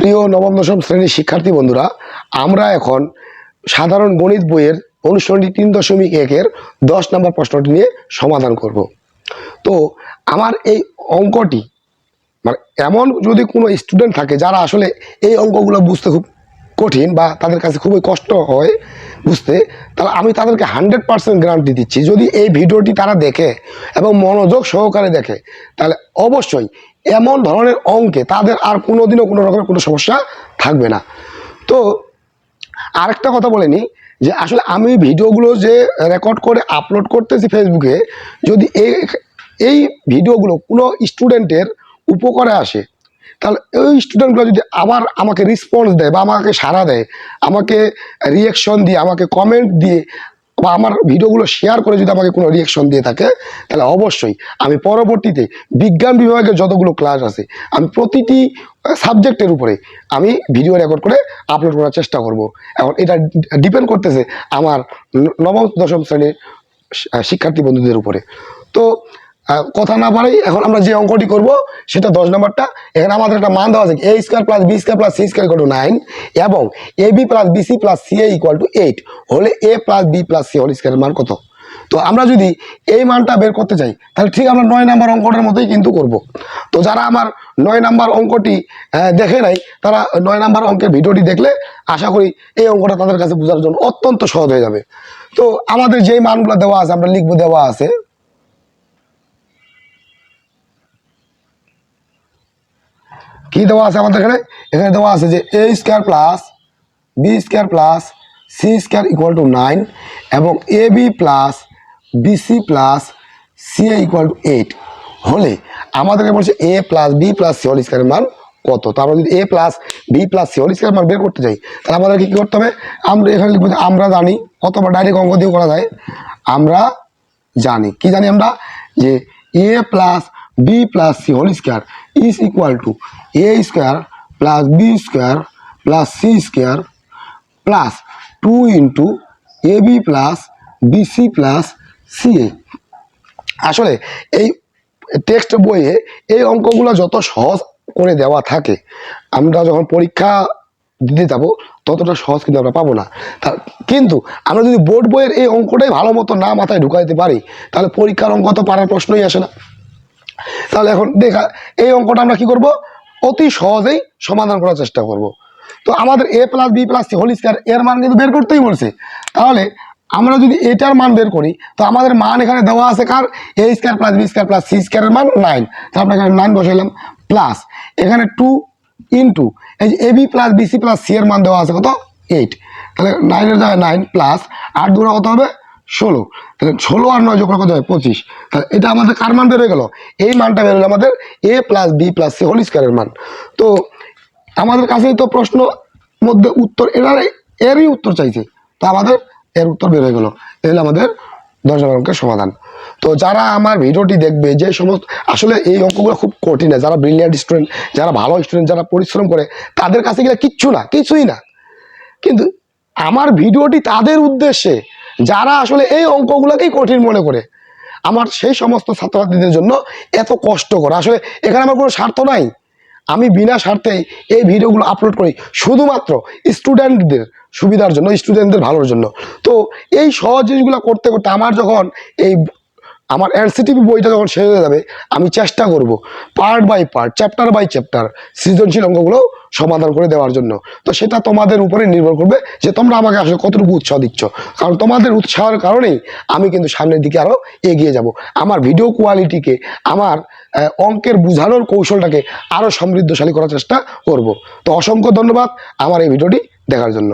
প্রিয় নবম দশম শ্রেণীর শিক্ষার্থী বন্ধুরা, আমরা এখন সাধারণ গণিত বইয়ের অনুশীলনী 3.1-এর 10 নম্বর প্রশ্নটি নিয়ে সমাধান করব। তো আমার এই অঙ্কটি মানে এমন যদি কোনো স্টুডেন্ট থাকে যারা আসলে এই অঙ্কগুলো বুঝতে খুব কঠিন বা তাদের কাছে খুবই কষ্ট হয় বুঝতে, তাহলে আমি তাদেরকে 100% গ্যারান্টি দিচ্ছি, যদি এই ভিডিওটি তারা দেখে এবং মনোযোগ সহকারে দেখে তাহলে অবশ্যই এমন ধরনের অঙ্কে তাদের আর কোনোদিনও কোনো রকমের কোনো সমস্যা থাকবে না। তো আরেকটা কথা বলে নিই যে আসলে আমি ভিডিওগুলো যে রেকর্ড করে আপলোড করতেছি ফেসবুকে, যদি এই ভিডিওগুলো কোনো স্টুডেন্টের উপকারে আসে তাহলে ওই স্টুডেন্টগুলো যদি আবার আমাকে রেসপন্স দেয় বা আমাকে সাড়া দেয়, আমাকে রিয়াকশন দিয়ে, আমাকে কমেন্ট দিয়ে বা আমার ভিডিওগুলো শেয়ার করে যদি আমাকে কোনো রিয়াকশন দিয়ে থাকে, তাহলে অবশ্যই আমি পরবর্তীতে বিজ্ঞান বিভাগের যতগুলো ক্লাস আছে আমি প্রতিটি সাবজেক্টের উপরে আমি ভিডিও রেকর্ড করে আপলোড করার চেষ্টা করব। এখন এটা ডিপেন্ড করতেছে আমার নবম দশম শ্রেণীর শিক্ষার্থী বন্ধুদের উপরে। তো কথা না পারেই এখন আমরা যে অঙ্কটি করব সেটা 10 নম্বরটা। এখানে আমাদের একটা মান দেওয়া আছে a square plus b square plus c square equal to 9 এবং ab plus bc plus ca equal to 8 হলে a plus b plus c whole স্কয়ারের মান কত। তো আমরা যদি এই মানটা বের করতে চাই তাহলে ঠিক আমরা 9 নম্বর অঙ্কটার মতোই কিন্তু করব। তো যারা আমার 9 নম্বর অঙ্কটি দেখে নাই তারা 9 নম্বর অঙ্কের ভিডিওটি দেখলে আশা করি এই অঙ্কটা তাদের কাছে বোঝার জন্য অত্যন্ত সহজ হয়ে যাবে। তো আমাদের যেই মানগুলো দেওয়া আছে আমরা লিখবো, দেওয়া আছে কি দেওয়া আছে আমাদের এখানে দেওয়া আছে যে a square plus b square plus c square equal to 9 এবং ab plus bc plus ca equal to 8 হলে আমাদেরকে বলছে a plus b plus c whole স্কয়ারের মান কত। তো আমরা যদি a plus b plus c whole স্কয়ারের মান বের করতে চাই তাহলে আমাদেরকে কি করতে হবে, আমরা এখানে লিখবো যে আমরা জানি, অথবা ডাইরেক্ট অঙ্ক দিয়েও করা যায়। আমরা জানি, কি জানি আমরা, যে a plus b plus c whole square is equal to a square plus b square plus c square plus 2 into ab plus bc plus ca। আসলে এই টেক্সট বইয়ে এই অঙ্কগুলো যত সহজ করে দেওয়া থাকে, আমরা যখন পরীক্ষা দিতে যাব ততটা সহজ কিন্তু আমরা পাবো না। কিন্তু আমরা যদি বোর্ড বইয়ের এই অঙ্কটাই ভালো মতো না মাথায় ঢুকাইতে পারি তাহলে পরীক্ষার অঙ্ক তো পারার প্রশ্নই আসে না। তাহলে এখন দেখা এই অঙ্কটা আমরা কি করব, অতি সহজেই সমাধান করার চেষ্টা করব। তো আমাদের a plus b plus c whole square এর মান কিন্তু বের করতেই বলছে। তাহলে আমরা যদি এটার মান বের করি তো আমাদের মান এখানে দেওয়া আছে কার, a square plus b square plus c স্কয়ারের মান 9। তাহলে আমরা এখানে 9 বসাইলাম, প্লাস এখানে 2 ইন্টু এই যে ab plus bc plus c এর মান দেওয়া আছে কত 8। তাহলে 9 এর জায়গায় 9 প্লাস 8 দুগুণা কত হবে 16। তাহলে 16 আর 9 যোগ করে কত হবে 25। তাহলে এটা আমাদের কার মান বের হয়ে গেল, এই মানটা বের হলো আমাদের a plus b plus c whole স্কয়ারের মান। তো আমাদের কাছেই তো প্রশ্ন মধ্যে উত্তর এরই উত্তর চাইছে, তো আমাদের এর উত্তর বের হয়ে গেল। এই হলো আমাদের 10 নম্বর অঙ্কের সমাধান। তো যারা আমার ভিডিওটি দেখবে, যে সমস্ত আসলে এই অঙ্কগুলো খুব কঠিন, যারা ব্রিলিয়ান্ট স্টুডেন্ট, যারা ভালো স্টুডেন্ট, যারা পরিশ্রম করে তাদের কাছে গেলে কিছুই না। কিন্তু আমার ভিডিওটি তাদের উদ্দেশ্যে যারা আসলে এই অঙ্কগুলোকেই কঠিন মনে করে, আমার সেই সমস্ত ছাত্রছাত্রীদের জন্য এত কষ্ট করে। আসলে এখানে আমার কোনো স্বার্থ নাই, আমি বিনা স্বার্থেই এই ভিডিওগুলো আপলোড করি শুধুমাত্র স্টুডেন্টদের সুবিধার জন্য, স্টুডেন্টদের ভালোর জন্য। তো এই সহজ জিনিসগুলো করতে করতে আমার এনসিটিভি বইটা যখন শেষ হয়ে যাবে আমি চেষ্টা করব part by part, chapter by chapter সৃজনশীল অঙ্কগুলো সমাধান করে দেওয়ার জন্য। তো সেটা তোমাদের উপরে নির্ভর করবে যে তোমরা আমাকে আসলে কতটুকু উৎসাহ দিচ্ছ, কারণ তোমাদের উৎসাহের কারণেই আমি কিন্তু সামনের দিকে আরও এগিয়ে যাব, আমার ভিডিও কোয়ালিটিকে, আমার অঙ্কের বোঝানোর কৌশলটাকে আরও সমৃদ্ধশালী করার চেষ্টা করব। তো অসংখ্য ধন্যবাদ আমার এই ভিডিওটি দেখার জন্য।